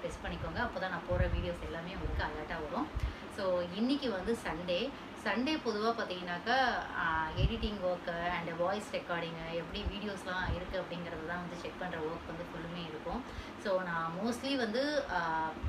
Press பண்ணிக்கோங்க. அப்போ தான் நான் போடுற வீடியோஸ் எல்லாமே உங்களுக்கு அலர்ட்டாக வரும். ஸோ இன்றைக்கி வந்து சண்டே பொதுவாக பார்த்தீங்கன்னாக்கா editing work and voice recording எப்படி வீடியோஸ்லாம் இருக்குது அப்படிங்கிறது தான் வந்து செக் பண்ணுற ஒர்க் வந்து ஃபுல்லுமே இருக்கும். ஸோ நான் மோஸ்ட்லி வந்து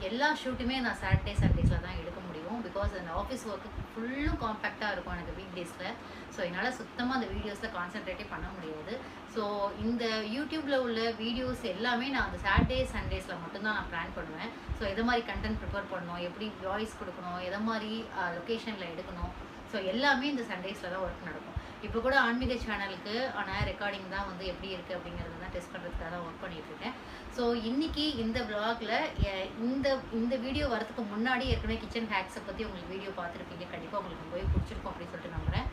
எல்லா ஷூட்டுமே நான் சாட்டர்டே சண்டேஸில் தான் எடுக்க முடியும். பிகாஸ் அந்த ஆஃபீஸ் ஒர்க்கு ஃபுல்லும் காம்பேக்டாக இருக்கும் எனக்கு வீக் டேஸில். ஸோ என்னால் சுத்தமாக அந்த வீடியோஸில் கான்சென்ட்ரேட்டே பண்ண முடியாது. ஸோ இந்த யூடியூப்பில் உள்ள வீடியோஸ் எல்லாமே நான் அந்த சாட்டர்டே சண்டேஸில் மட்டும்தான் நான் பிளான் பண்ணுவேன். ஸோ எதை மாதிரி கண்டென்ட் ப்ரிப்பேர் பண்ணணும், எப்படி வாய்ஸ் கொடுக்கணும், எதை மாதிரி லொக்கேஷனில் எடுக்கணும், ஸோ எல்லாமே இந்த சண்டேஸில் தான் ஒர்க் நடக்கும். இப்போ கூட ஆன்மீக சேனலுக்கு ஆனால் ரெக்கார்டிங் தான் வந்து எப்படி இருக்குது அப்படிங்கிறது தான் டெஸ்ட் பண்ணுறதுக்காக தான் ஒர்க் பண்ணிகிட்ருக்கேன். ஸோ இன்றைக்கி இந்த வ்ளாகில் இந்த வீடியோ வரதுக்கு முன்னாடி ஏற்கனவே கிச்சன் ஹேக்ஸை பற்றி உங்களுக்கு வீடியோ பார்த்துருப்பீங்க. கண்டிப்பாக உங்களுக்கு போய் பிடிச்சிருக்கும் அப்படின்னு சொல்லிட்டு நம்புகிறேன்.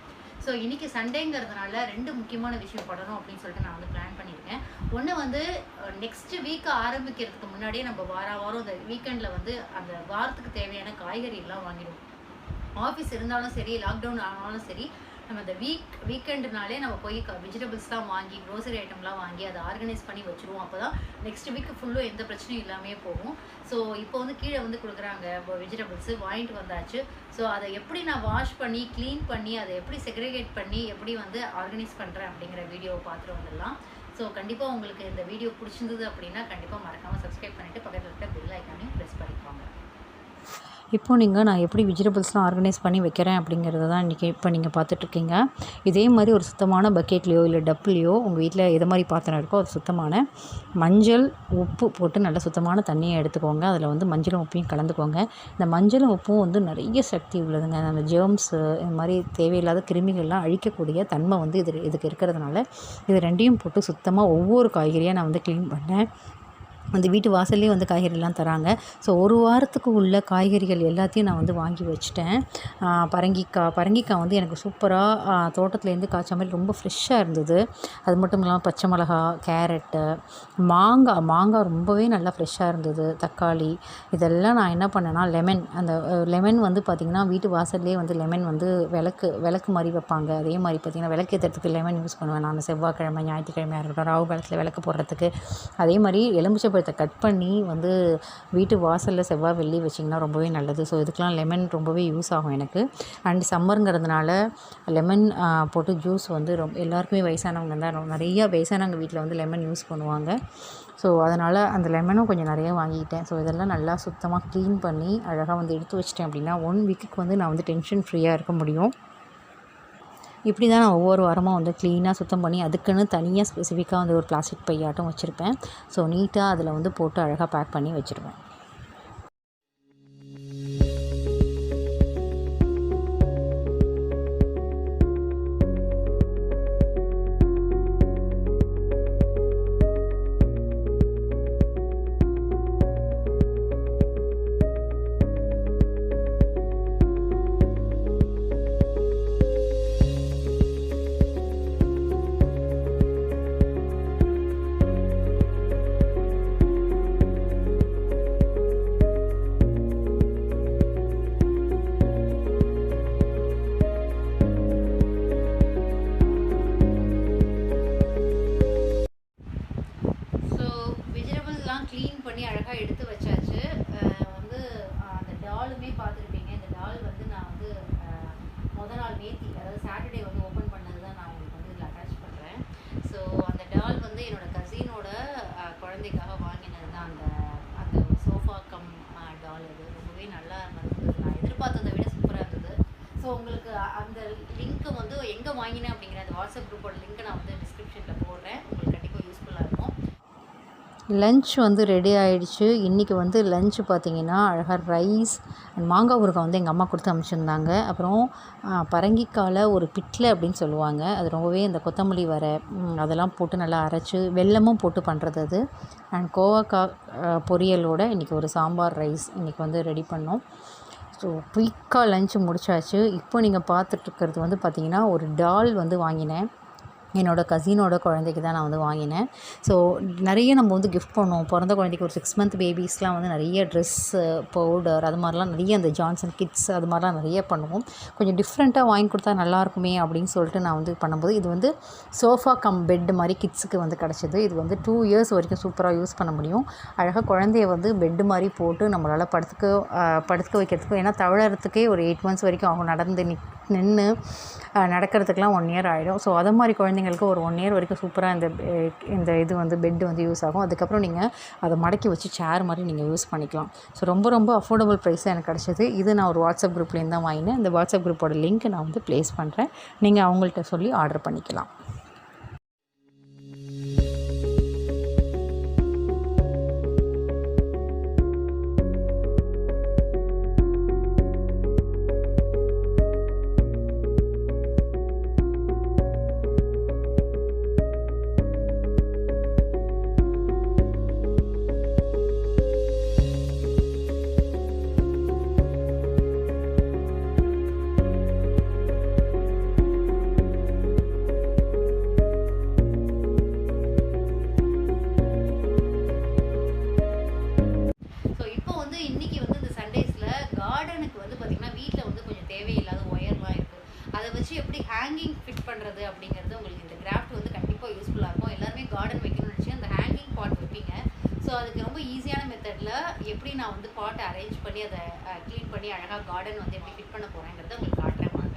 ஸோ இன்றைக்கி சண்டேங்கிறதுனால 2 முக்கியமான விஷயம் பண்ணணும் அப்படின்னு சொல்லிட்டு நான் வந்து பிளான் பண்ணியிருக்கேன். ஒன்று வந்து நெக்ஸ்ட் வீக் ஆரம்பிக்கிறதுக்கு முன்னாடியே நம்ம வாரம் இந்த வீக்கெண்டில் வந்து அந்த வாரத்துக்கு தேவையான காய்கறியெல்லாம் வாங்கிடுவோம். ஆஃபீஸ் இருந்தாலும் சரி, லாக்டவுன் ஆனாலும் சரி, நம்ம இந்த வீக்கெண்டுனாலே நம்ம போய் வெஜிடபிள்ஸ்லாம் வாங்கி, க்ரோசரி ஐட்டம்லாம் வாங்கி அதை ஆர்கனைஸ் பண்ணி வச்சுருவோம். அப்போ தான் நெக்ஸ்ட் வீக்கு ஃபுல்லும் எந்த பிரச்சனையும் இல்லாமே போகும். ஸோ இப்போ வந்து கீழே வந்து கொடுக்குறாங்க வெஜிடபிள்ஸு, வாங்கிட்டு வந்தாச்சு. ஸோ அதை எப்படி நான் வாஷ் பண்ணி க்ளீன் பண்ணி அதை எப்படி செக்ரிகேட் பண்ணி எப்படி வந்து ஆர்கனைஸ் பண்ணுறேன் அப்படிங்கிற வீடியோவை பார்த்துட்டு வந்துடலாம். ஸோ கண்டிப்பாக உங்களுக்கு இந்த வீடியோ பிடிச்சிருந்தது அப்படின்னா கண்டிப்பாக மறக்காமல் சப்ஸ்கிரைப் பண்ணிவிட்டு பக்கத்தில் இருக்க பெல் ஐக்கானையும் ப்ரெஸ் பண்ணிக்கோங்க. இப்போது நான் எப்படி வெஜிடபிள்ஸ்லாம் ஆர்கனைஸ் பண்ணி வைக்கிறேன் அப்படிங்கிறத தான் இப்போ நீங்கள் பார்த்துட்ருக்கீங்க. இதே மாதிரி ஒரு சுத்தமான பக்கெட்லேயோ இல்லை டப்புலேயோ உங்கள் வீட்டில் எது மாதிரி பாத்திரம் இருக்கோ அது சுத்தமான மஞ்சள், உப்பு போட்டு நல்ல சுத்தமான தண்ணியை எடுத்துக்கோங்க. அதில் வந்து மஞ்சளும் உப்பையும் கலந்துக்கோங்க. இந்த மஞ்சளும் உப்பும் வந்து நிறைய சக்தி உள்ளதுங்க. அந்த ஜெர்ம்ஸு இந்த மாதிரி தேவையில்லாத கிருமிகள்லாம் அழிக்கக்கூடிய தன்மை வந்து இதுக்கு இருக்கிறதுனால இது 2யும் போட்டு சுத்தமாக ஒவ்வொரு காய்கறியாக நான் வந்து க்ளீன் பண்ணேன். அந்த வீட்டு வாசல்லே வந்து காய்கறிலாம் தராங்க. ஸோ ஒரு வாரத்துக்கு உள்ள காய்கறிகள் எல்லாத்தையும் நான் வந்து வாங்கி வச்சுட்டேன். பரங்கிக்காய் வந்து எனக்கு சூப்பராக தோட்டத்துலேருந்து காய்ச்ச மாதிரி ரொம்ப ஃப்ரெஷ்ஷாக இருந்தது. அது மட்டும் இல்லாமல் பச்சை மிளகா, கேரட்டு, மாங்காய் ரொம்பவே நல்லா ஃப்ரெஷ்ஷாக இருந்தது. தக்காளி இதெல்லாம் நான் என்ன பண்ணேன்னா லெமன் வந்து பார்த்திங்கன்னா வீட்டு வாசல்லே வந்து லெமன் வந்து விளக்கு மாதிரி வைப்பாங்க. அதே மாதிரி பார்த்திங்கன்னா விளக்கு ஏற்றுறதுக்கு லெமன் யூஸ் பண்ணுவேன் நான். செவ்வாய்க்கிழமை, ஞாயிற்றுக்கிழமையாக இருக்கட்டும், ராகு காலத்தில் விளக்கு போடுறதுக்கு. அதே மாதிரி எலுமிச்சை கட் பண்ணி வந்து வீட்டு வாசலில் செவ்வாய், வெள்ளி வச்சிங்கன்னா ரொம்பவே நல்லது. ஸோ இதுக்கெலாம் லெமன் ரொம்பவே யூஸ் ஆகும் எனக்கு. அண்ட் சம்மருங்கிறதுனால லெமன் போட்டு ஜூஸ் வந்து எல்லாருக்குமே வயசானவங்க தான் நிறையா வயசானவங்க வீட்டில் வந்து லெமன் யூஸ் பண்ணுவாங்க. ஸோ அதனால் அந்த லெமனும் கொஞ்சம் நிறைய வாங்கிக்கிட்டேன். ஸோ இதெல்லாம் நல்லா சுத்தமாக க்ளீன் பண்ணி அழகாக வந்து எடுத்து வச்சிட்டேன் அப்படின்னா 1 வீக்குக்கு வந்து நான் வந்து டென்ஷன் ஃப்ரீயாக இருக்க முடியும். இப்படி தான் நான் ஒவ்வொரு வாரமாக வந்து க்ளீனாக சுத்தம் பண்ணி அதுக்குன்னு தனியாக ஸ்பெசிஃபிக்காக வந்து ஒரு பிளாஸ்டிக் பையாட்டம் வச்சுருப்பேன். ஸோ நீட்டாக அதில் வந்து போட்டு அழகாக பேக் பண்ணி வச்சுருவேன். க்ளீன் பண்ணி அழகாக எடுத்து வச்சாச்சு. வந்து அந்த டாலுமே பார்த்துருப்பீங்க. இந்த டால் வந்து நான் வந்து மொதல் நாள் அதாவது சாட்டர்டே வந்து ஓப்பன் பண்ணது தான் நான் உங்களுக்கு வந்து இதில் அட்டாச் பண்ணுறேன். ஸோ அந்த டால் வந்து என்னோடய கசினோட குழந்தைக்காக வாங்கினது தான். அந்த சோஃபா கம் டால் அது ரொம்பவே நல்லா இருந்தது. நான் எதிர்பார்த்ததை விட சூப்பராக இருந்தது. ஸோ உங்களுக்கு அந்த லிங்க்கு வந்து எங்கே வாங்கினேன் அப்படிங்கிற அந்த வாட்ஸ்அப் குரூப்போட லிங்க்கை நான் வந்து டிஸ்கிரிப்ஷனில் போடுறேன். உங்களுக்கு கண்டிப்பாக யூஸ்ஃபுல்லாக இருக்கும். லன்ச் வந்து ரெடி ஆகிடுச்சு. இன்றைக்கி வந்து லன்ச்சு பார்த்திங்கன்னா அழகாக ரைஸ் அண்ட் மாங்காய் ஊறுகாய் வந்து எங்கள் அம்மா கொடுத்து அனுப்பிச்சிருந்தாங்க. அப்புறம் பரங்கிக்காயில் ஒரு பிட்லை அப்படின்னு சொல்லுவாங்க. அது ரொம்பவே இந்த கொத்தமல்லி அதெல்லாம் போட்டு நல்லா அரைச்சி வெல்லமும் போட்டு பண்ணுறது அது. அண்ட் கோவக்காய் பொரியலோடு இன்றைக்கி ஒரு சாம்பார் ரைஸ் இன்றைக்கி வந்து ரெடி பண்ணோம். ஸோ குயிக்காக லன்ச்சு முடிச்சாச்சு. இப்போ நீங்கள் பார்த்துட்ருக்கிறது வந்து பார்த்திங்கன்னா ஒரு டால் வந்து வாங்கினேன். என்னோடய கசினோட குழந்தைக்கு தான் நான் வந்து வாங்கினேன். ஸோ நிறைய நம்ம வந்து கிஃப்ட் பண்ணுவோம். பிறந்த குழந்தைக்கு ஒரு 6 மந்த் பேபிஸ்லாம் வந்து நிறைய ட்ரெஸ்ஸு, பவுடர் அது மாதிரிலாம் நிறைய அந்த ஜான்சன் கிட்ஸ் அது மாதிரிலாம் நிறைய பண்ணுவோம். கொஞ்சம் டிஃப்ரெண்ட்டாக வாங்கி கொடுத்தா நல்லாயிருக்குமே அப்படின்னு சொல்லிட்டு நான் வந்து பண்ணும்போது, இது வந்து சோஃபா கம் பெட் மாதிரி கிட்ஸுக்கு வந்து கிடச்சிது. இது வந்து 2 இயர்ஸ் வரைக்கும் சூப்பராக யூஸ் பண்ண முடியும். அழகாக குழந்தைய வந்து பெட்டு மாதிரி போட்டு நம்மளால் படுக்க வைக்கிறதுக்கும், ஏன்னா தவழறதுக்கே ஒரு 8 மந்த்ஸ் வரைக்கும் ஆகும். நடந்து நின்று நடக்கிறதுக்கெலாம் 1 இயர் ஆகிடும். ஸோ அது மாதிரி குழந்தைங்களுக்கு ஒரு 1 இயர் வரைக்கும் சூப்பராக இந்த இது வந்து பெட்டு வந்து யூஸ் ஆகும். அதுக்கப்புறம் நீங்கள் அதை மடக்கி வச்சு சேர் மாதிரி நீங்கள் யூஸ் பண்ணிக்கலாம். ஸோ ரொம்ப ரொம்ப அஃபோர்டபுள் ப்ரைஸாக எனக்கு கிடச்சிது. இது நான் ஒரு வாட்ஸ்அப் குரூப்லேருந்து தான் வாங்கினேன். இந்த வாட்ஸ்அப் குரூப்போட லிங்க் நான் வந்து ப்ளேஸ் பண்ணுறேன். நீங்கள் அவங்கள்ட்ட சொல்லி ஆர்டர் பண்ணிக்கலாம். இன்னைக்கு வந்து இந்த சண்டேஸ்ல கார்டனுக்கு வந்து பாத்தீங்கன்னா வீட்டில் வந்து கொஞ்சம் தேவையில்லாத ஒயர்லாம் இருக்கு. அதை வச்சு எப்படி ஹேங்கிங் ஃபிட் பண்றது அப்படிங்கிறது உங்களுக்கு இந்த கிராஃப்ட் வந்து கண்டிப்பாக யூஸ்ஃபுல்லாக இருக்கும். எல்லாருமே கார்டன் வைக்கணும்னு நினச்சி அந்த ஹேங்கிங் பாட் வைப்பீங்க. ஸோ அதுக்கு ரொம்ப ஈஸியான மெத்தடில் எப்படி நான் வந்து பாட்டை அரேஞ்ச் பண்ணி அதை க்ளீன் பண்ணி அழகாக கார்டன் வந்து எப்படி ஃபிட் பண்ண போகிறேங்கிறத உங்களுக்கு காட்டுறேன் வாங்க.